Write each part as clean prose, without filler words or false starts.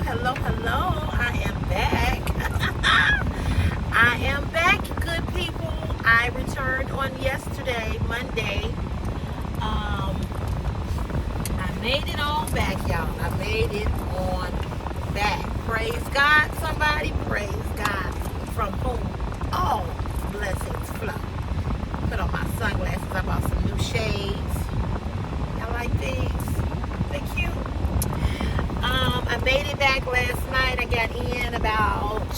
hello, hello. I am back. I am back, good people. I returned on yesterday, Monday. I made it on back, y'all. I made it on back. Praise God, somebody. Praise God, from whom all blessings flow. Put on my sunglasses. I bought some new shades. Y'all like these? They're cute. I made it back last night. I got in about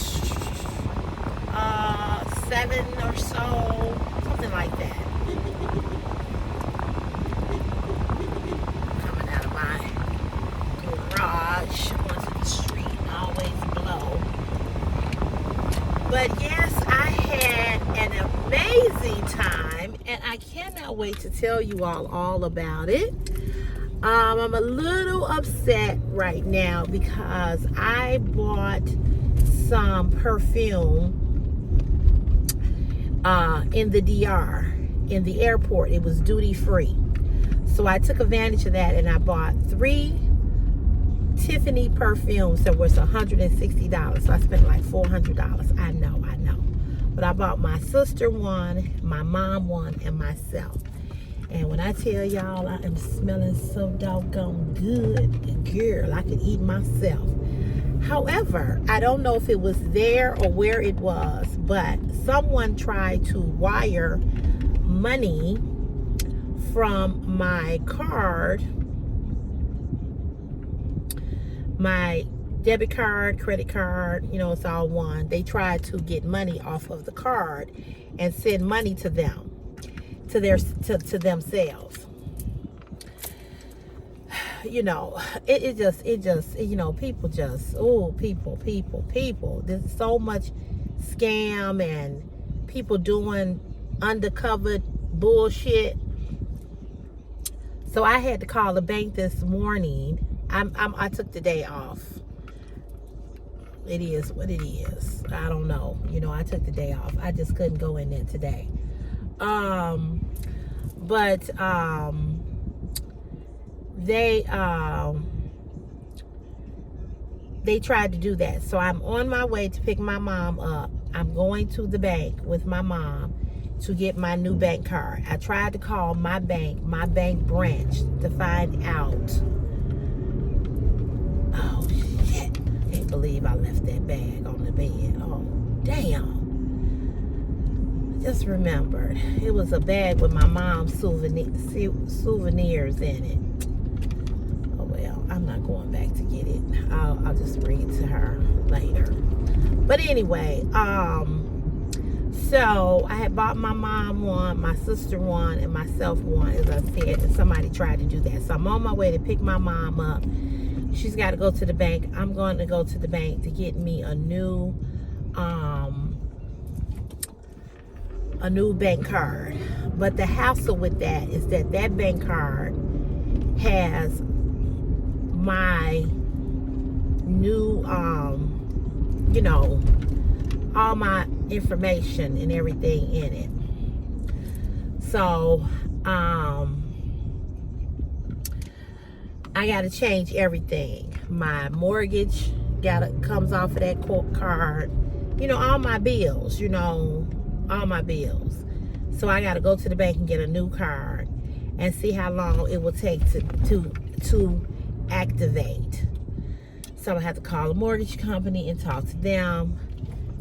7 or so, something like that. Coming out of my garage onto the street, always blow. But yes, I had an amazing time, and I cannot wait to tell you all about it. I'm a little upset right now because I bought some perfume in the DR, in the airport. It was duty free. So I took advantage of that and I bought 3 Tiffany perfumes that was $160. So I spent like $400. I know. But I bought my sister one, my mom one, and myself. And when I tell y'all I am smelling so doggone good, girl, I could eat myself. However, I don't know if it was there or where it was, but someone tried to wire money from my card, my debit card, credit card, it's all one. They tried to get money off of the card and send money to them. To themselves. It just people. There's so much scam and people doing undercover bullshit. So I had to call the bank this morning. I took the day off. It is what it is. I don't know. I took the day off. I just couldn't go in there today. They tried to do that. So I'm on my way to pick my mom up. I'm going to the bank with my mom to get my new bank card. I tried to call my bank branch to find out. Oh shit. Can't believe I left that bag on the bed. Oh, damn. Just remembered, it was a bag with my mom's souvenirs in it. Oh well, I'm not going back to get it. I'll just bring it to her later. But anyway, so I had bought my mom one, my sister one, and myself one, as I said, and somebody tried to do that. So I'm on my way to pick my mom up. She's got to go to the bank. I'm going to go to the bank to get me a new bank card. But the hassle with that is that bank card has my new all my information and everything in it. So I gotta change everything. My mortgage comes off of that card. All my bills, all my bills. So I got to go to the bank and get a new card and see how long it will take to activate. So I have to call the mortgage company and talk to them,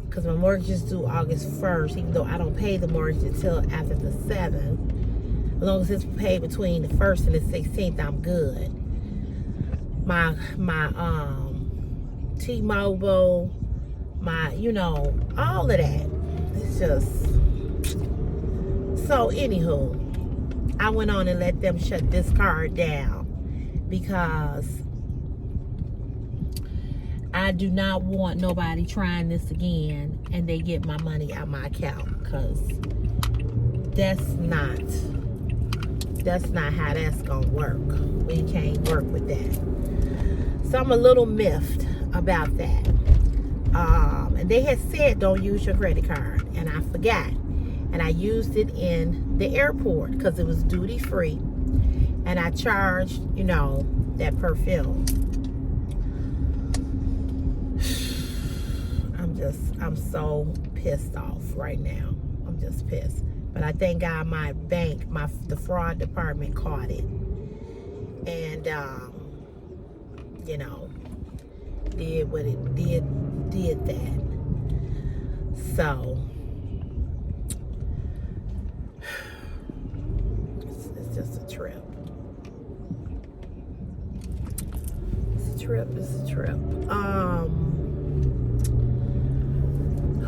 because my mortgage is due August 1st, even though I don't pay the mortgage until after the 7th. As long as it's paid between the 1st and the 16th, I'm good. My T-Mobile, all of that. It's just... So, anywho, I went on and let them shut this card down because I do not want nobody trying this again and they get my money out my account, because that's not how that's gonna work. We can't work with that. So I'm a little miffed about that. And they had said don't use your credit card, and I forgot. And I used it in the airport because it was duty free. And I charged, that perfume. I'm so pissed off right now. I'm just pissed. But I thank God my bank, the fraud department caught it. And, you know, did what it did that. So, it's just a trip. It's a trip.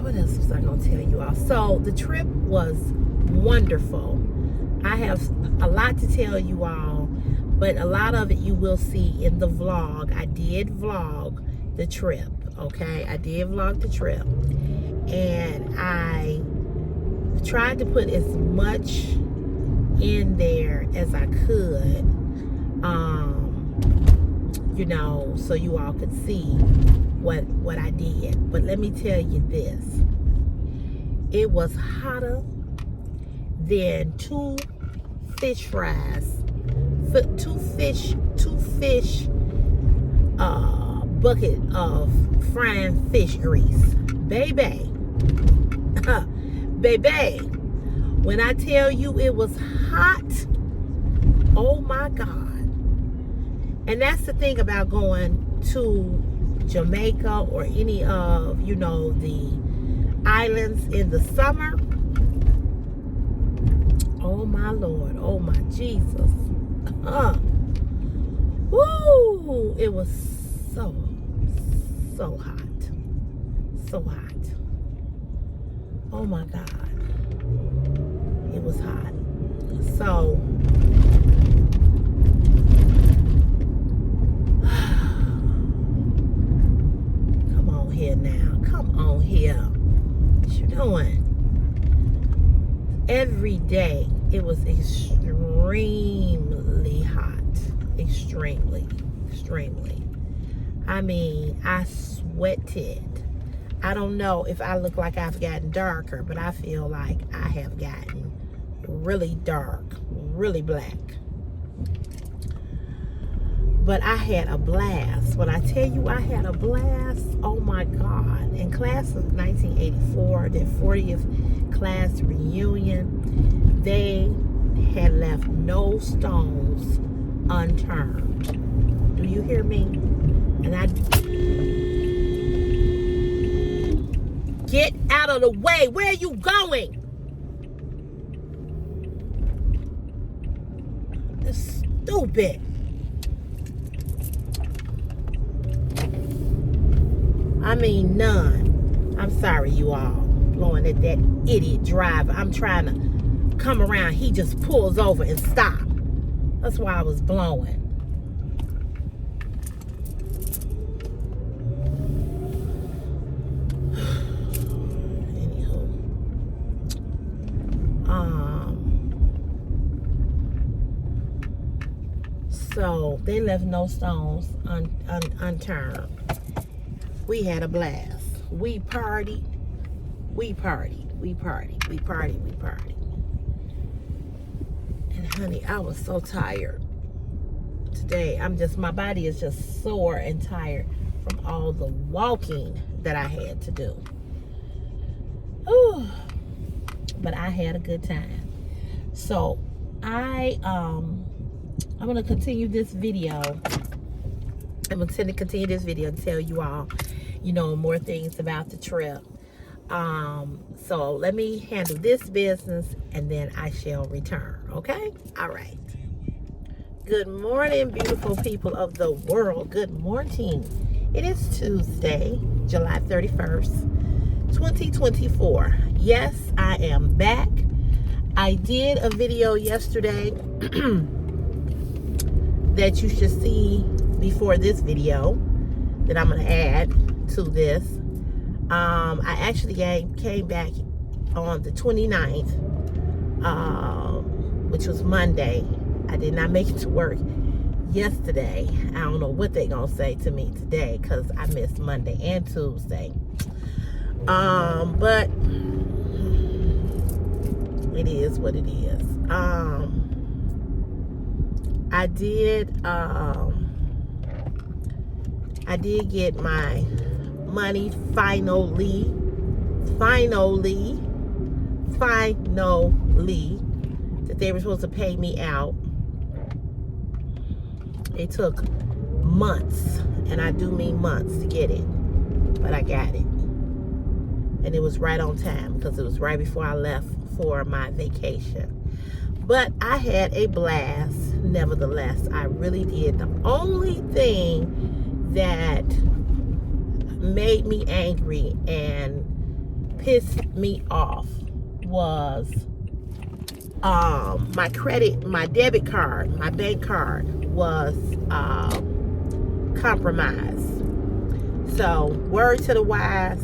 What else was I gonna tell you all? So the trip was wonderful. I have a lot to tell you all, but a lot of it you will see in the vlog. I did vlog the trip, okay? I did vlog the trip, and I tried to put as much in there as I could, you know, so you all could see what I did. But let me tell you this, it was hotter than two fish bucket of frying fish grease, baby. Baby, when I tell you it was hot, oh my God. And that's the thing about going to Jamaica or any of, you know, the islands in the summer. Oh my Lord, oh my Jesus. Woo! It was so hot. So hot. Oh my God. It was hot. So, come on here now. Come on here. What you doing? Every day it was extremely hot. Extremely. I mean, I sweated. I don't know if I look like I've gotten darker, but I feel like I have gotten really dark, really black. But I had a blast. When I tell you I had a blast, oh my God. In class of 1984, the 40th class reunion, they had left no stones unturned. Do you hear me? And I... Get out of the way. Where are you going? That's stupid. I mean, none. I'm sorry, you all. Blowing at that idiot driver. I'm trying to come around. He just pulls over and stops. That's why I was blowing. So they left no stones unturned. We had a blast. We partied. And honey, I was so tired today. My body is just sore and tired from all the walking that I had to do. Ooh. But I had a good time. So I'm gonna continue this video. I'm gonna continue this video to tell you all, you know, more things about the trip. So let me handle this business and then I shall return. Okay? All right. Good morning, beautiful people of the world. Good morning. It is Tuesday, July 31st, 2024. Yes, I am back. I did a video yesterday that you should see before this video that I'm going to add to this. I actually came back on the 29th, which was Monday. I did not make it to work yesterday. I don't know what they're going to say to me today because I missed Monday and Tuesday. But it is what it is. I did get my money finally, that they were supposed to pay me out. It took months, and I do mean months, to get it, but I got it. And it was right on time because it was right before I left for my vacation. But I had a blast, nevertheless. I really did. The only thing that made me angry and pissed me off was my debit card, my bank card was compromised. So, word to the wise,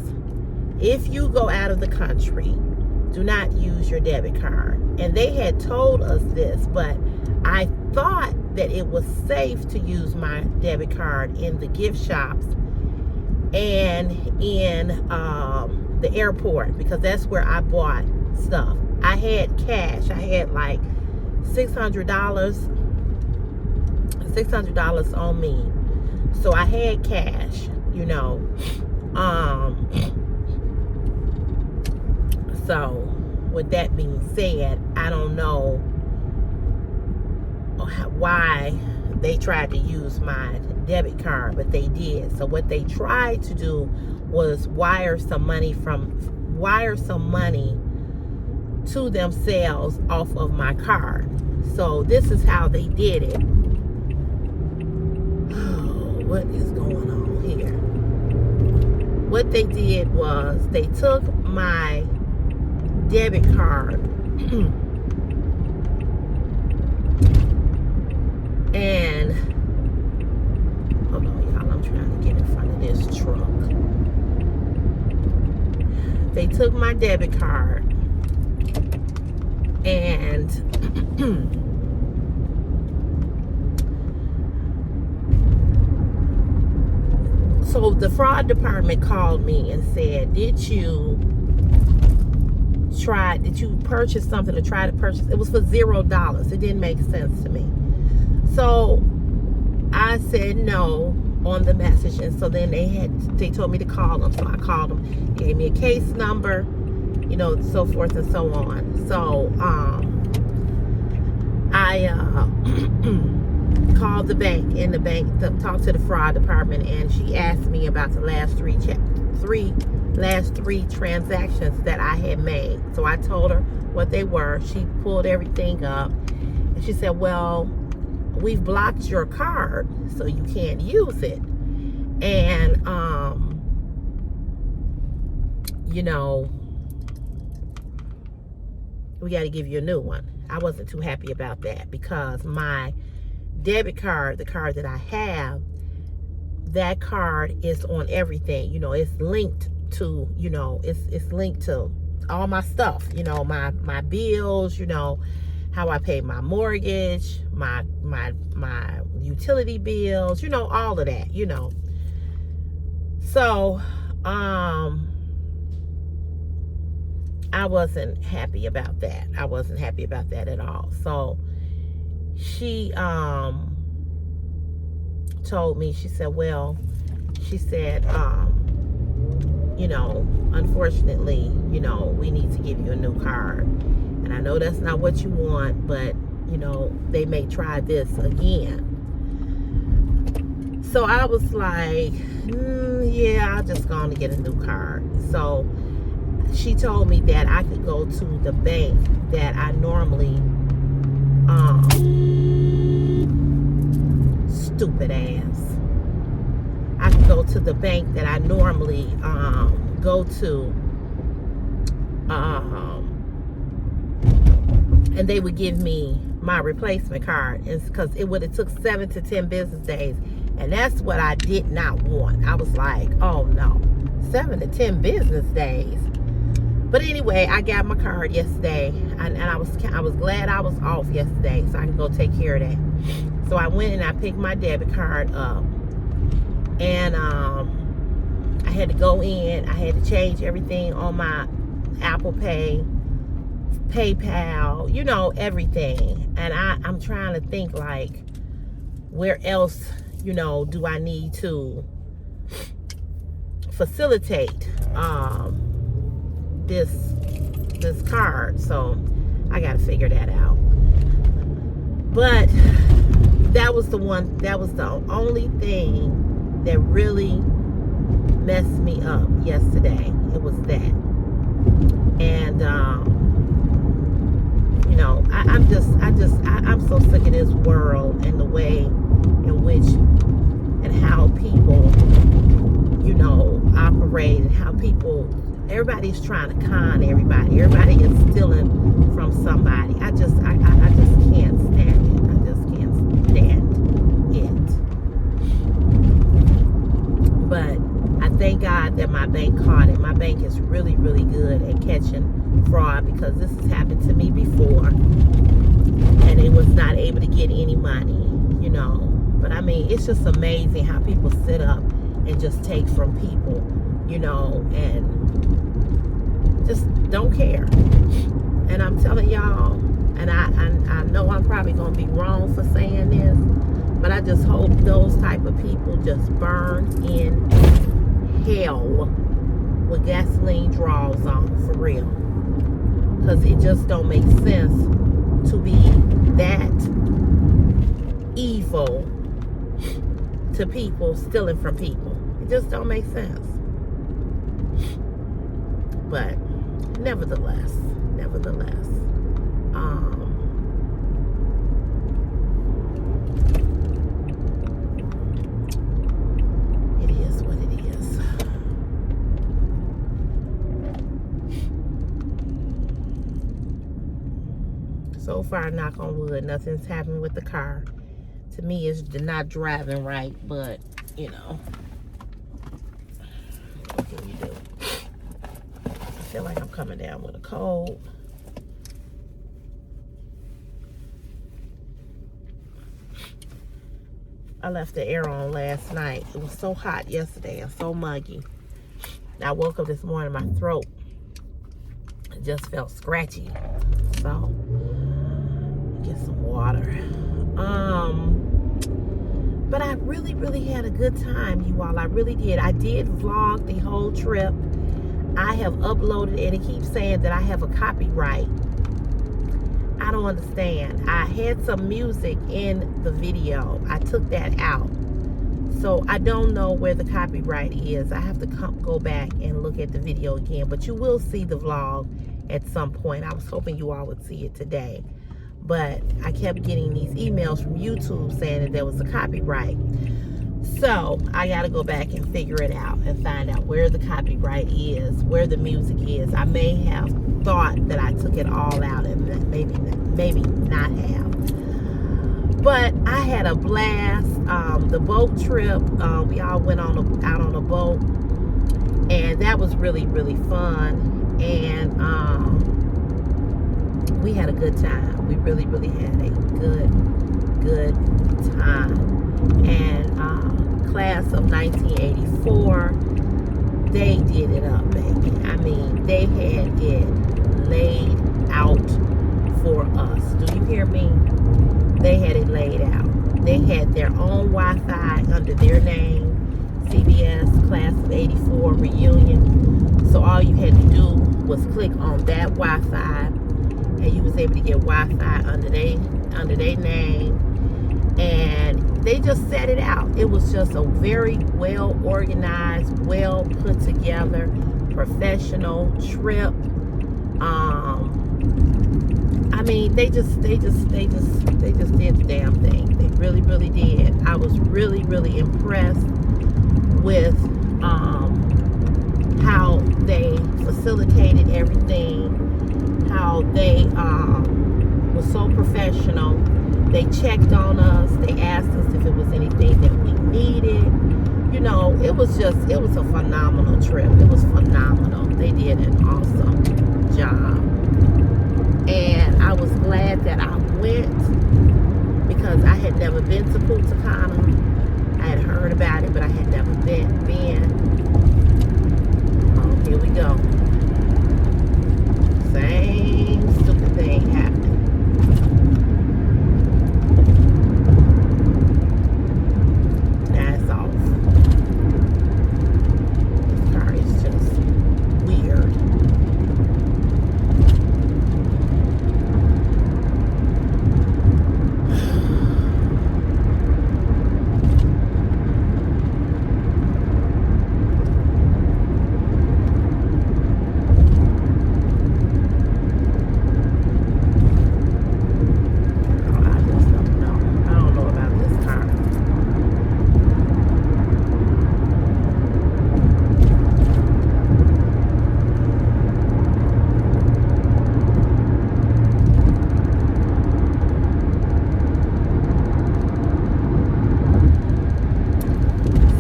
if you go out of the country, do not use your debit card. And they had told us this, but I thought that it was safe to use my debit card in the gift shops and in the airport, because that's where I bought stuff. I had cash. I had like $600 on me. So I had cash, you know. So, with that being said, I don't know why they tried to use my debit card, but they did. So what they tried to do was wire some money to themselves off of my card. So this is how they did it. Oh, what is going on here? What they did was they took my debit card and hold on, y'all, I'm trying to get in front of this truck. They took my debit card and so the fraud department called me and said, did you purchase something or try to purchase? It was for $0. It didn't make sense to me. So I said no on the message, and so then they told me to call them. So I called them, gave me a case number, you know, so forth and so on. So I called the bank, and the bank talked to the fraud department, and she asked me about the last three transactions that I had made. So I told her what they were. She pulled everything up, and she said, well, we've blocked your card, so you can't use it. And you know, we got to give you a new one. I wasn't too happy about that, because my debit card, the card that I have, that card is on everything. You know, it's linked to, you know, it's linked to all my stuff, you know, my bills, you know, how I pay my mortgage, my utility bills, you know, all of that, you know. So I wasn't happy about that. I wasn't happy about that at all. So she told me, she said, well, she said, you know, unfortunately, you know, we need to give you a new card. And I know that's not what you want, but, you know, they may try this again. So I was like, yeah, I'll just go on to get a new card. So she told me that I could go to the bank that I normally, stupid ass. I could go to the bank that I normally go to, and they would give me my replacement card. It's because it would have took 7 to 10 business days, and that's what I did not want. I was like, oh no, 7 to 10 business days. But anyway, I got my card yesterday, and I was glad I was off yesterday, so I could go take care of that. So I went and I picked my debit card up, and I had to go in. I had to change everything on my Apple Pay, PayPal, you know, everything. And I'm trying to think, like, where else, you know, do I need to facilitate this card. So I got to figure that out. But that was the only thing that really messed me up yesterday. It was that. And you know, I'm so sick of this world and the way in which and how people, you know, operate, and how everybody's trying to con everybody. Everybody is stealing from somebody. I just can't stand it. I just can't stand it. But I thank God that my bank caught it. My bank is really, really good at catching fraud, because this has happened to me before, and they was not able to get any money, you know. But I mean, it's just amazing how people sit up and just take from people, you know, and just don't care. And I'm telling y'all, and I know I'm probably going to be wrong for saying this, but I just hope those type of people just burn in hell with gasoline draws on, for real. Because it just don't make sense to be that evil to people, stealing from people. It just don't make sense. But nevertheless, it is what it is. So far, knock on wood, nothing's happened with the car. To me, it's not driving right, but you know, what can you do? I feel like I'm coming down with a cold. I left the air on last night. It was so hot yesterday and so muggy. I woke up this morning, my throat just felt scratchy. So, get some water. But I really, really had a good time, you all. I really did. I did vlog the whole trip. I have uploaded, and it keeps saying that I have a copyright. I don't understand. I had some music in the video. I took that out. So I don't know where the copyright is. I have to go back and look at the video again. But you will see the vlog at some point. I was hoping you all would see it today. But I kept getting these emails from YouTube saying that there was a copyright. So I got to go back and figure it out and find out where the copyright is, where the music is. I may have thought that I took it all out, and maybe not have. But I had a blast. The boat trip, we all went out on a boat, and that was really, really fun. And we had a good time. We really, really had a good time. And class of 1984, they did it up, baby. I mean, they had it laid out for us. Do you hear me? They had it laid out. They had their own Wi-Fi under their name, CBS Class of 84 Reunion. So all you had to do was click on that Wi-Fi, and you was able to get Wi-Fi under their name. And they just set it out. It was just a very well organized, well put together, professional trip. I mean, they just did the damn thing. They really, really did. I was really, really impressed with how they facilitated everything, how they were so professional. They checked on us. They asked us if it was anything that we needed. You know, it was a phenomenal trip. It was phenomenal. They did an awesome job. And I was glad that I went, because I had never been to Punta Cana. I had heard about it, but I had never been. Oh, here we go. Same stupid thing happening.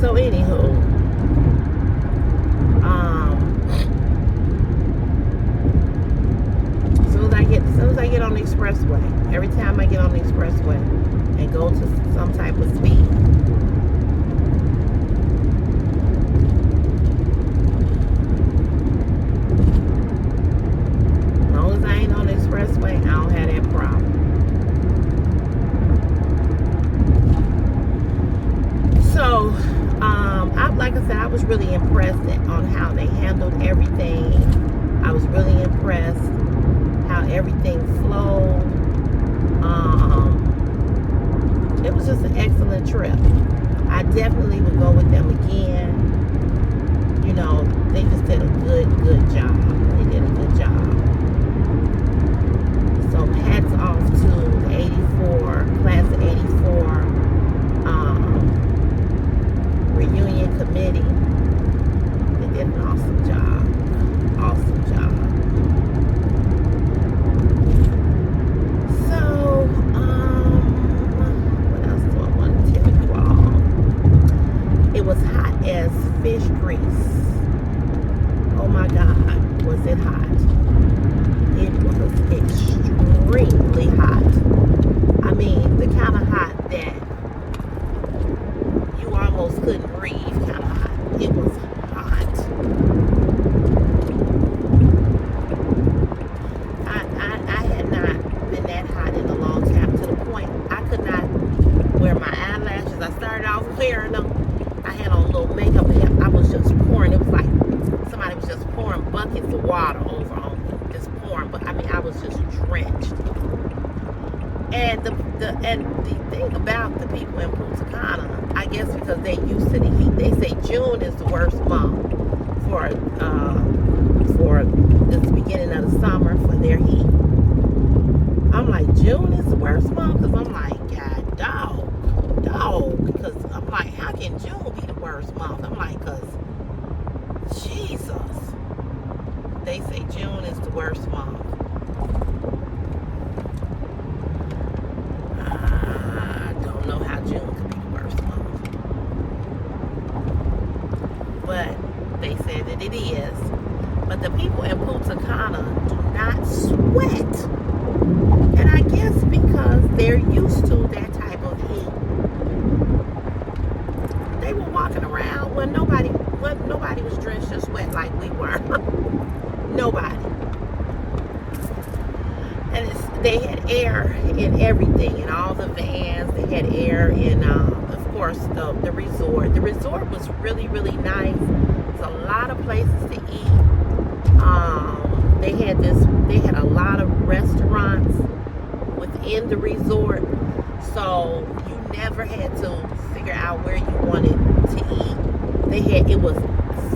So anywho, as soon as I get on the expressway, every time I get on the expressway and go to some type of speed, as long as I ain't on the expressway, I don't have that problem. So, like I said, I was really impressed on how they handled everything. I was really impressed how everything flowed. It was just an excellent trip. I definitely would go with them again. You know, they just did a good job. They did a good job. So hats off to the 84, class of 84 reunion committee. They did an awesome job. Awesome job. So, what else do I want to tell you all? It was hot as fish grease. Oh my God, was it hot? It was extremely hot. I mean, the kind of hot that you almost couldn't breathe kind of hot. It was hot. I had not been that hot in a long time, to the point I could not wear my eyelashes. I started off wearing them. I had on a little makeup and I was just pouring. It was like somebody was just pouring buckets of water over on me. Just pouring. But I mean, I was just drenched. And the thing about the people in Punta Cana, I guess because they used to the heat, they say June is the worst month for this beginning of the summer for their heat. I'm like, June is the worst month? Because I'm like, God, dog. Because I'm like, how can June be the worst month? I'm like, because Jesus. They say June is the worst month. I don't know how June could be the worst month. But they said that it is. But the people in Punta Cana do not sweat. And I guess because they're used to that type of heat. They were walking around when nobody was drenched in sweat like we were. Nobody. And they had air in everything, in all the vans. They had air in, of course, the resort. The resort was really, really nice. There's a lot of places to eat. They had a lot of restaurants within the resort, so you never had to figure out where you wanted to eat. It was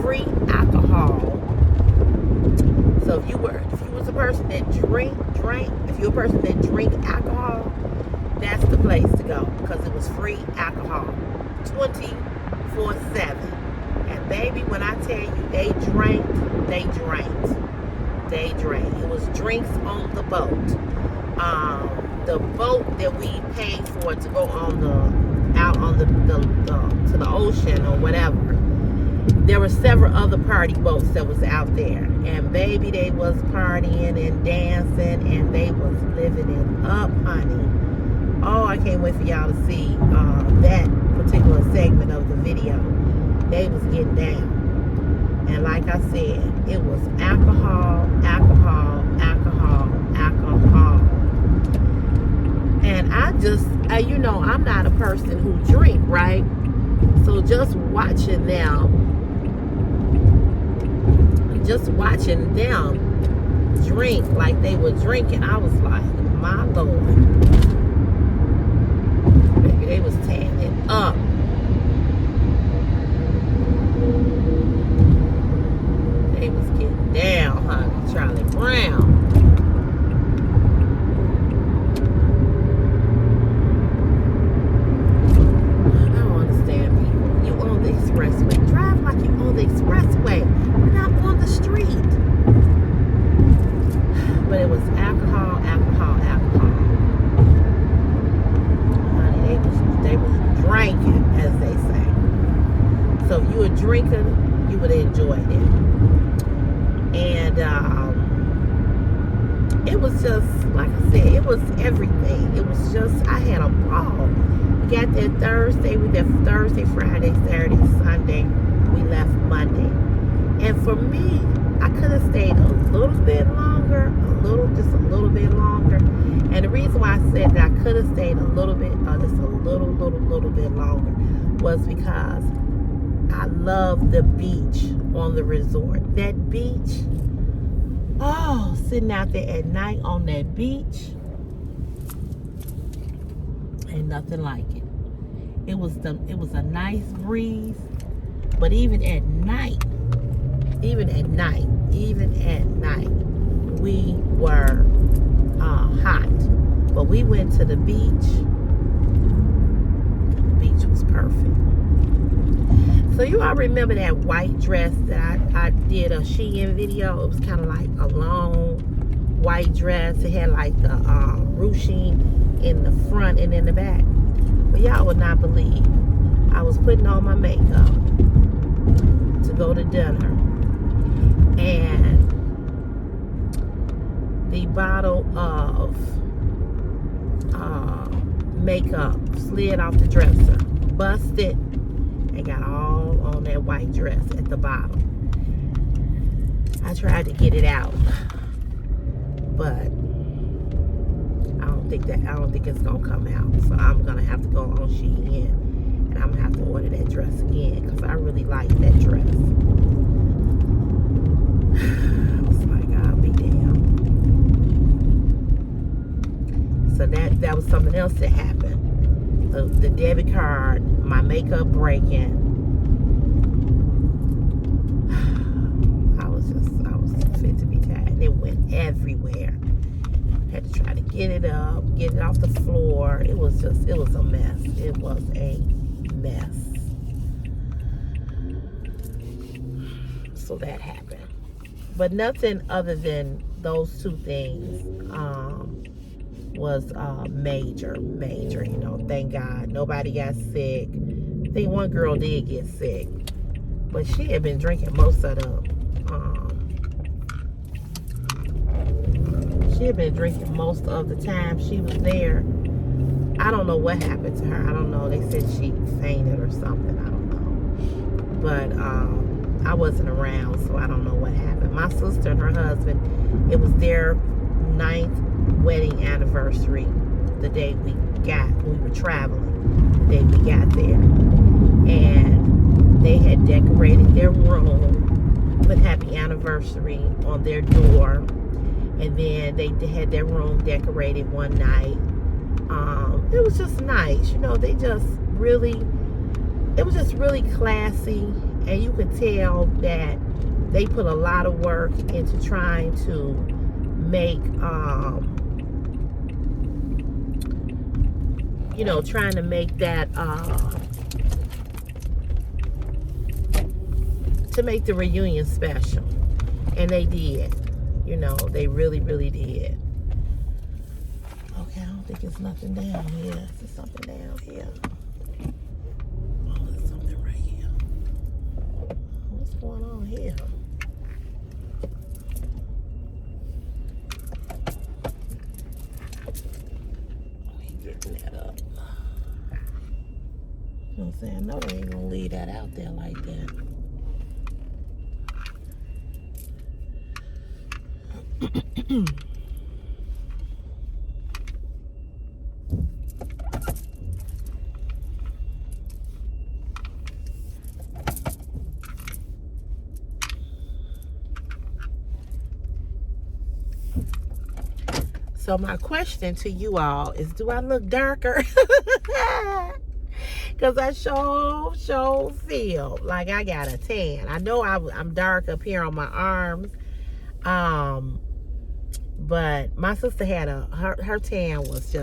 free alcohol. So if you was a person that if you're a person that drink alcohol, that's the place to go, because it was free alcohol 24/7. And baby, when I tell you they drank. It was drinks on the boat. The boat that we paid for to go out on to the ocean or whatever. There were several other party boats that was out there, and baby, they was partying and dancing, and they was living it up, honey. Oh, I can't wait for y'all to see that particular segment of the video. They was getting down. And like I said, it was alcohol. And I'm not a person who drink, right? So just watching them drink like they were drinking, I was like, my Lord. Baby, they was tearing it up. They was getting down, honey. Charlie Brown. I don't understand people. You on the expressway. Drive like you on the expressway. You're not on the street. But it was alcohol. Honey, they was drinking, as they say. So if you're a drinker, you would enjoy it. And it was just, like I said, it was everything. It was just, I had a ball. We got there Thursday. We left Thursday, Friday, Saturday, Sunday. We left Monday. And for me, I could have stayed a little bit longer, just a little bit longer. And the reason why I said that I could have stayed a little bit, just a little bit longer, was because I love the beach on the resort. That beach, oh, sitting out there at night on that beach, ain't nothing like it. It was a nice breeze, but even at night, we were hot. But we went to the beach. The beach was perfect. So you all remember that white dress that I did a Shein video? It was kind of like a long white dress. It had like the ruching in the front and in the back. But y'all would not believe, I was putting on my makeup to go to dinner, and the bottle of makeup slid off the dresser, busted, and got all on that white dress at the bottom. I tried to get it out, but I don't think it's gonna come out. So I'm gonna have to go on Shein, and I'm gonna have to order that dress again, because I really like that dress. I was like, I'll be damned. So that was something else that happened. The debit card, my makeup breaking. I was fit to be tired. It went everywhere. Had to try to get it up, get it off the floor. It was a mess. It was a mess. So that happened. But nothing other than those two things was major, you know. Thank God nobody got sick. I think one girl did get sick, but she had been drinking most of the time she was there. I don't know what happened to her. I don't know. They said she fainted or something. I don't know. But I wasn't around, so I don't know what happened. My sister and her husband, it was their 9th wedding anniversary the day we were traveling, the day we got there. And they had decorated their room, put happy anniversary on their door. And then they had their room decorated one night. It was just nice. You know, it was just really classy. And you could tell that they put a lot of work into trying to make, to make the reunion special. And they did. You know, they really, really did. Okay, I don't think there's nothing down here. There's something down here. Oh, there's something right here. What's going on here? Oh, he's getting that up. You know what I'm saying? I know they ain't gonna leave that out there like that. So my question to you all is, do I look darker? Because I sure feel like I got a tan. I know I'm dark up here on my arms. But my sister had her tan was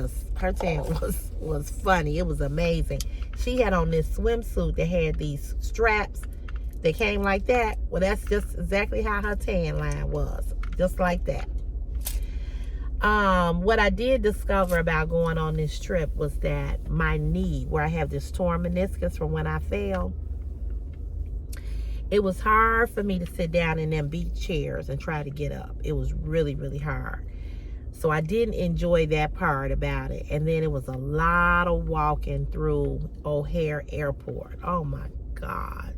funny. It was amazing. She had on this swimsuit that had these straps that came like that. Well, that's just exactly how her tan line was. Just like that. What I did discover about going on this trip was that my knee, where I have this torn meniscus from when I fell, It was hard for me to sit down in them beach chairs and try to get up. It was really, really hard. So I didn't enjoy that part about it. And then it was a lot of walking through O'Hare Airport. Oh my God.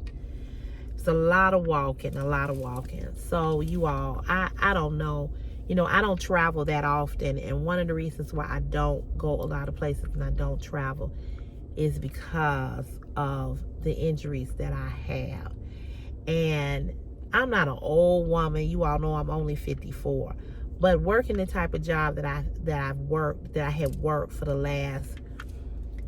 It's a lot of walking, a lot of walking. So you all, I don't know. You know, I don't travel that often. And one of the reasons why I don't go a lot of places and I don't travel is because of the injuries that I have. And I'm not an old woman. You all know I'm only 54. But working the type of job that I have worked for the last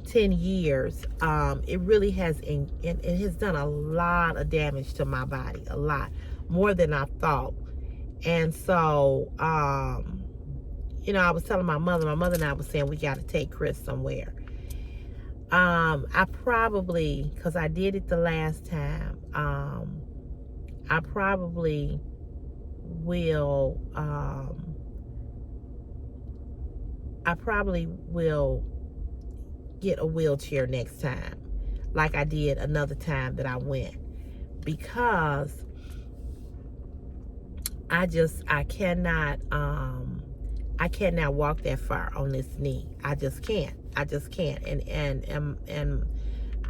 10 years, it really has, it has done a lot of damage to my body, a lot more than I thought. And so, you know, I was telling my mother and I was saying we got to take Chris somewhere. I probably, because I did it the last time, I probably will, get a wheelchair next time, like I did another time that I went, because I cannot walk that far on this knee. I just can't. And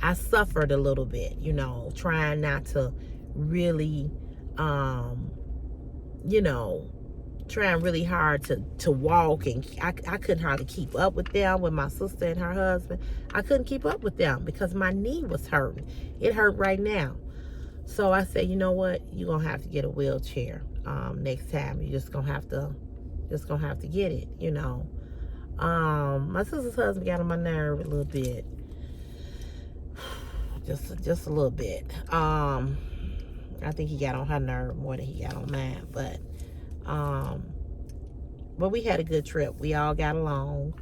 I suffered a little bit, you know, trying not to really, you know, trying really hard to walk, and I couldn't hardly keep up with them, with my sister and her husband. I couldn't keep up with them because my knee was hurting. It hurt right now. So I said, you know what, you're gonna have to get a wheelchair next time. You're just gonna have to get it, you know. My sister's husband got on my nerve a little bit. Just a little bit. I think he got on her nerve more than he got on mine, but we had a good trip. We all got along.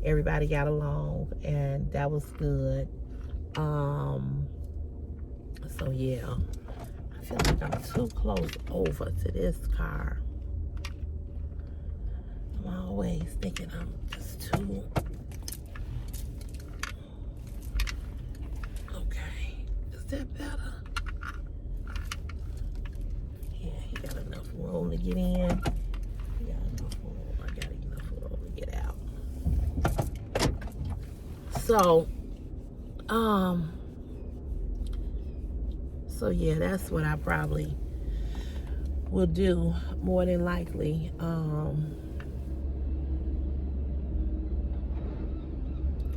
Everybody got along, and that was good. So yeah, I feel like I'm too close over to this car. I'm always thinking I'm just too. Okay, is that better? Yeah, he got enough room to get in. He got enough room. I got enough room to get out. So, so yeah, that's what I probably will do more than likely.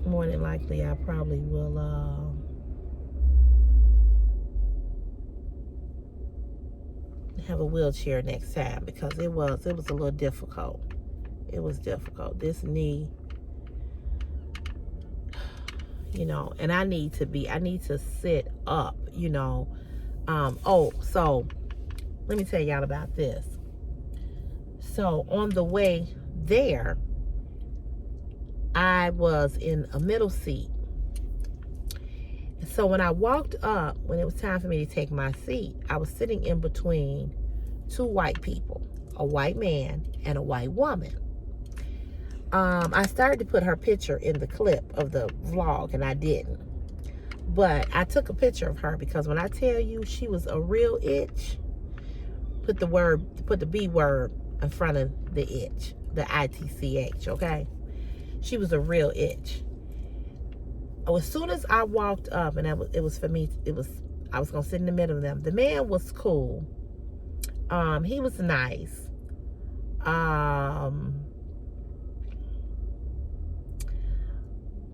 More than likely, I probably will have a wheelchair next time, because it was a little difficult. It was difficult. This knee, you know, and I need to sit up, you know. So let me tell y'all about this. So on the way there, I was in a middle seat. So when I walked up, when it was time for me to take my seat, I was sitting in between two white people, a white man and a white woman. I started to put her picture in the clip of the vlog, and I didn't. But I took a picture of her because when I tell you she was a real itch, put the B word in front of the itch, the ITCH, okay? She was a real itch. As soon as I walked up, and it was for me, I was gonna sit in the middle of them. The man was cool. He was nice.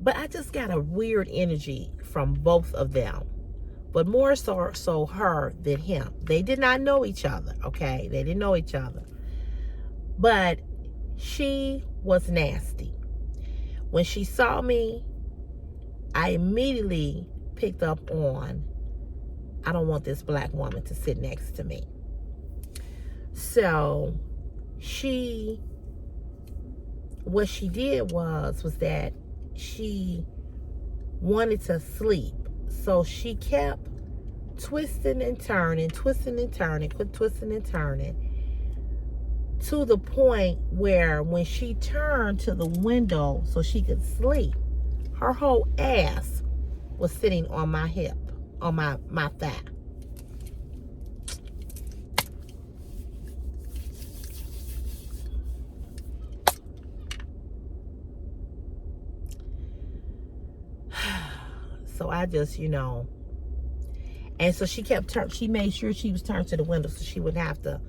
But I just got a weird energy from both of them. But more so her than him. They did not know each other, okay? They didn't know each other. But she was nasty. When she saw me, I immediately picked up on, I don't want this black woman to sit next to me. So what she did was that she wanted to sleep. So she kept twisting and turning, quit twisting and turning, to the point where when she turned to the window so she could sleep, her whole ass was sitting on my hip, on my thigh. So I just, and so she she made sure she was turned to the window so she wouldn't have to,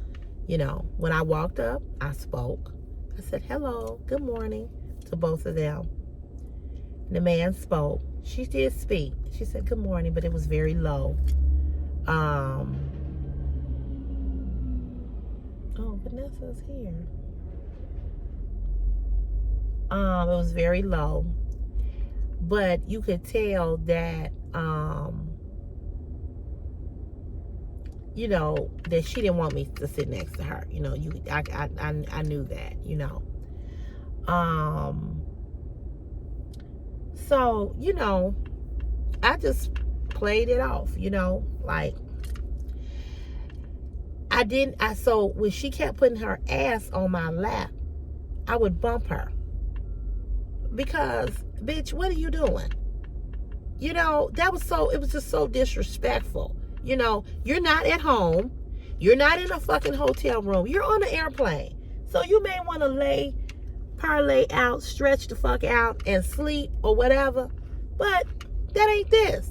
when I walked up, I spoke. I said, hello, good morning to both of them. The man spoke. She did speak. She said, good morning, but it was very low. Oh, Vanessa's here. It was very low. But you could tell that, that she didn't want me to sit next to her. I knew that, So, I just played it off, like so when she kept putting her ass on my lap, I would bump her. Because, bitch, what are you doing? It was just so disrespectful. You're not at home. You're not in a fucking hotel room. You're on an airplane. So you may want to parlay out, stretch the fuck out, and sleep or whatever. But that ain't this.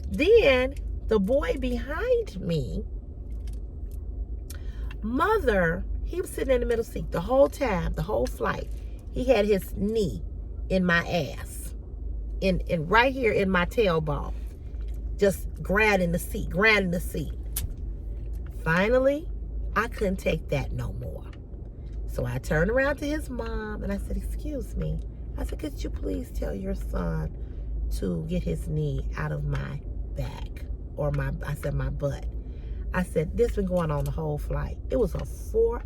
Then the boy behind me, mother, he was sitting in the middle seat the whole time, the whole flight. He had his knee in my ass, in right here in my tailbone, just grinding the seat. Finally, I couldn't take that no more. So I turned around to his mom and I said, excuse me. I said, could you please tell your son to get his knee out of my back or my butt. I said, this been going on the whole flight. It was a four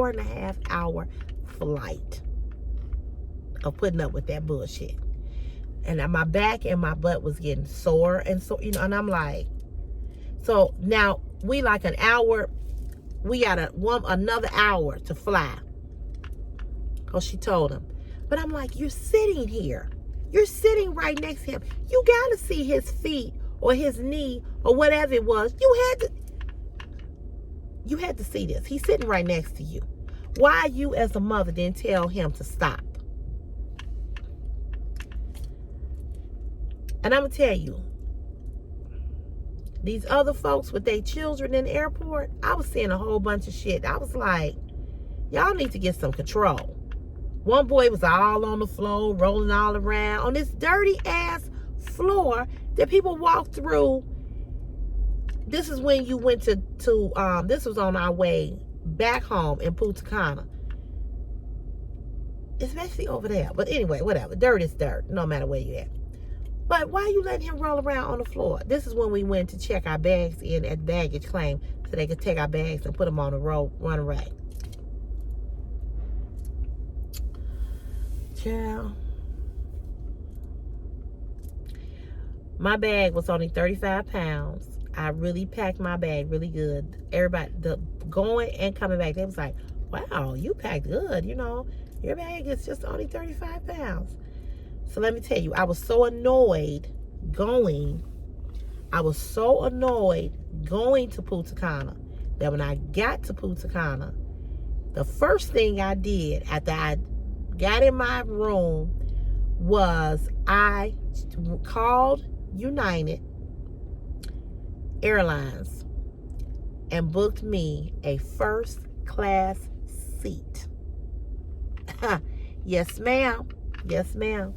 and a half hour flight of putting up with that bullshit. And my back and my butt was getting sore and so, and I'm like, so now we like an hour, we got another hour to fly. Oh, she told him. But I'm like, you're sitting here. You're sitting right next to him. You got to see his feet or his knee or whatever it was. You had to see this. He's sitting right next to you. Why you as a mother didn't tell him to stop? And I'm going to tell you, these other folks with their children in the airport, I was seeing a whole bunch of shit. I was like, y'all need to get some control. One boy was all on the floor, rolling all around on this dirty ass floor that people walk through. This is when you went to this was on our way back home in Punta Cana. Especially over there. But anyway, whatever. Dirt is dirt, no matter where you at. But why are you letting him roll around on the floor? This is when we went to check our bags in at baggage claim so they could take our bags and put them on the road, run away. Child. My bag was only 35 pounds. I really packed my bag really good. Everybody, going and coming back, they was like, wow, you packed good, Your bag is just only 35 pounds. So let me tell you, I was so annoyed going to Punta Cana that when I got to Punta Cana, the first thing I did after I got in my room was I called United Airlines and booked me a first class seat. Yes, ma'am. Yes, ma'am.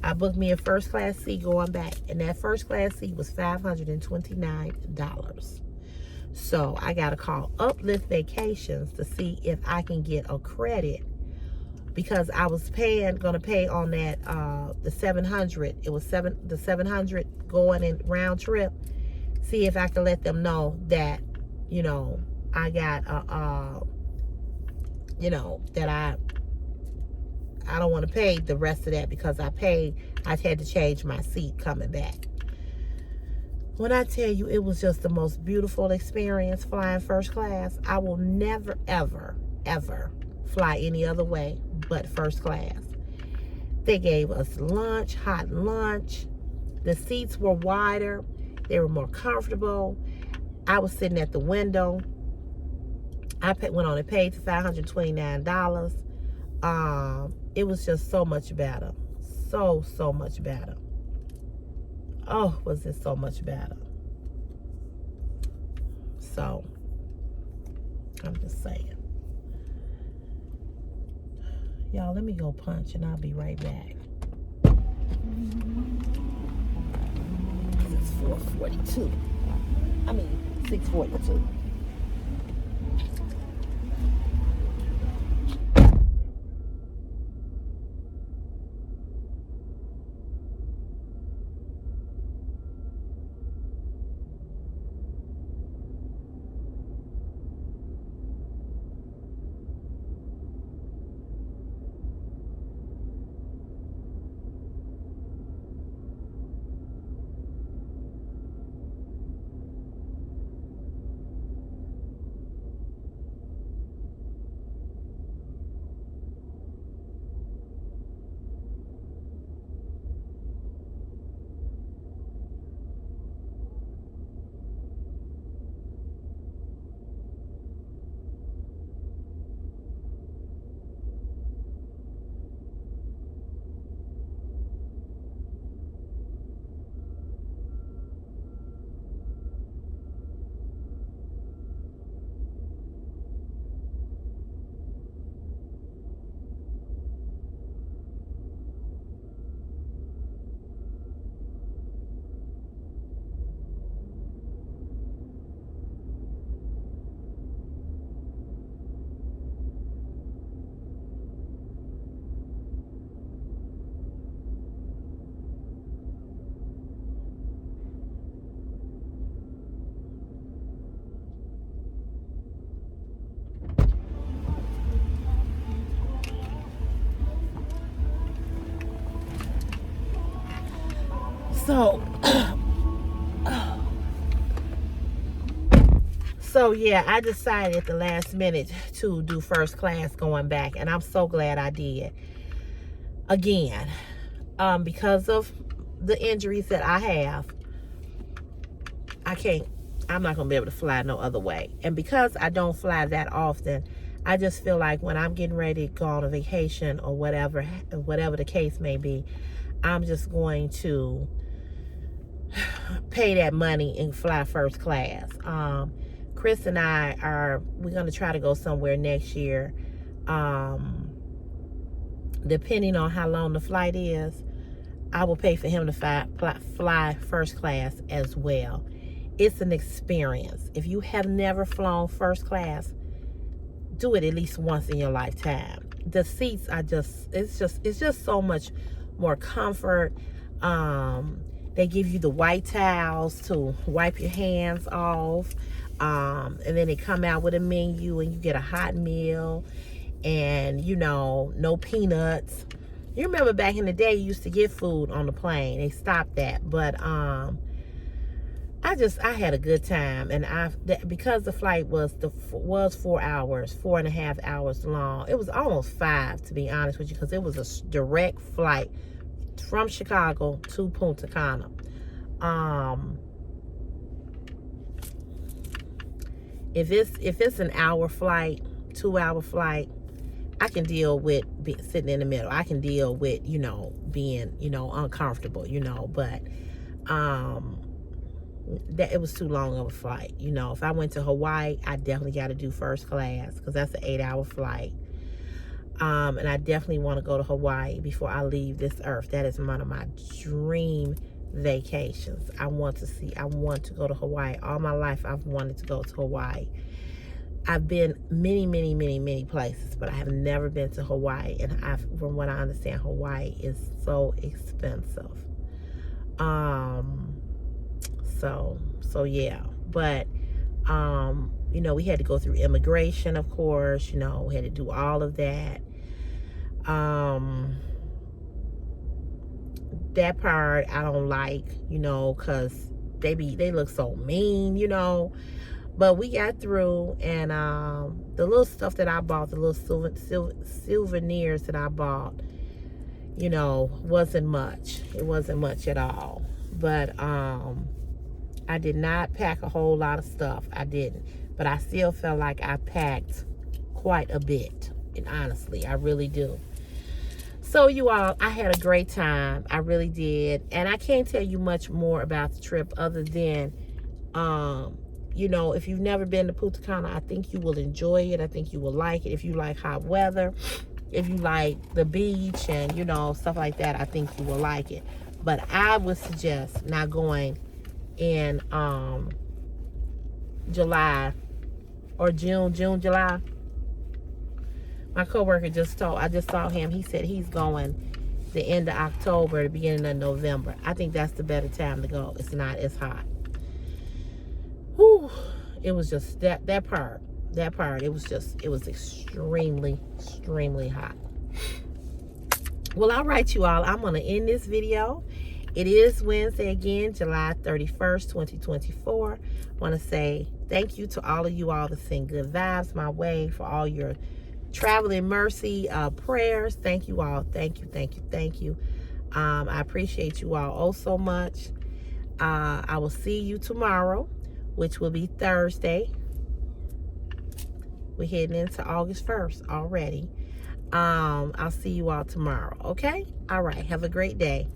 I booked me a first class seat going back, and that first class seat was $529. So I got to call Uplift Vacations to see if I can get a credit, because I was going to pay on that the 700. It was the 700 going in round trip. See if I can let them know that I got that I don't want to pay the rest of that because I had to change my seat coming back. When I tell you it was just the most beautiful experience flying first class, I will never, ever, ever fly any other way but first class. They gave us lunch, hot lunch. The seats were wider. They were more comfortable. I was sitting at the window. I went on and paid for $529. It was just so much better. So much better. Oh, was it so much better. So, I'm just saying. Y'all, let me go punch and I'll be right back. It's 4:42. I mean, 6:42. So, so yeah, I decided at the last minute to do first class going back, and I'm so glad I did. Again, because of the injuries that I have, I'm not going to be able to fly no other way. And because I don't fly that often, I just feel like when I'm getting ready to go on a vacation or whatever the case may be, I'm just going to pay that money and fly first class. Chris and we're going to try to go somewhere next year. Depending on how long the flight is, I will pay for him to fly first class as well. It's an experience. If you have never flown first class, do it at least once in your lifetime. The seats are it's just so much more comfort. They give you the white towels to wipe your hands off. And then they come out with a menu and you get a hot meal and, no peanuts. You remember back in the day, you used to get food on the plane. They stopped that. But I had a good time. And because the flight was 4 hours, 4.5 hours long. It was almost 5, to be honest with you, because it was a direct flight from Chicago to Punta Cana. If it's an hour flight, 2-hour flight, I can deal with sitting in the middle. I can deal with, being, uncomfortable, but that it was too long of a flight. If I went to Hawaii, I definitely got to do first class because that's an 8-hour flight. And I definitely want to go to Hawaii before I leave this earth. That is one of my dream vacations. I want to go to Hawaii. All my life, I've wanted to go to Hawaii. I've been many places, but I have never been to Hawaii. And from what I understand, Hawaii is so expensive. So yeah. But, we had to go through immigration, of course. We had to do all of that. That part I don't like, because they look so mean, But we got through, and the little stuff that I bought, the little souvenirs that I bought, wasn't much. It wasn't much at all. But I did not pack a whole lot of stuff. I didn't. But I still felt like I packed quite a bit. And honestly, I really do. So you all, I had a great time. I really did. And I can't tell you much more about the trip other than, you know, if you've never been to Punta Cana, I think you will enjoy it. I think you will like it. If you like hot weather, if you like the beach and, you know, stuff like that, I think you will like it. But I would suggest not going in July or June, July. My coworker I just saw him. He said he's going the end of October, the beginning of November. I think that's the better time to go. It's not as hot. Whew. It was just that part. It was extremely, extremely hot. Well, all right, you all. I'm going to end this video. It is Wednesday again, July 31st, 2024. I want to say thank you to all of you all that send good vibes my way, for all your traveling mercy prayers. Thank you all. Thank you. I appreciate you all oh so much. I will see you tomorrow, which will be Thursday. We're heading into August 1st already. I'll see you all tomorrow. Okay? All right. Have a great day.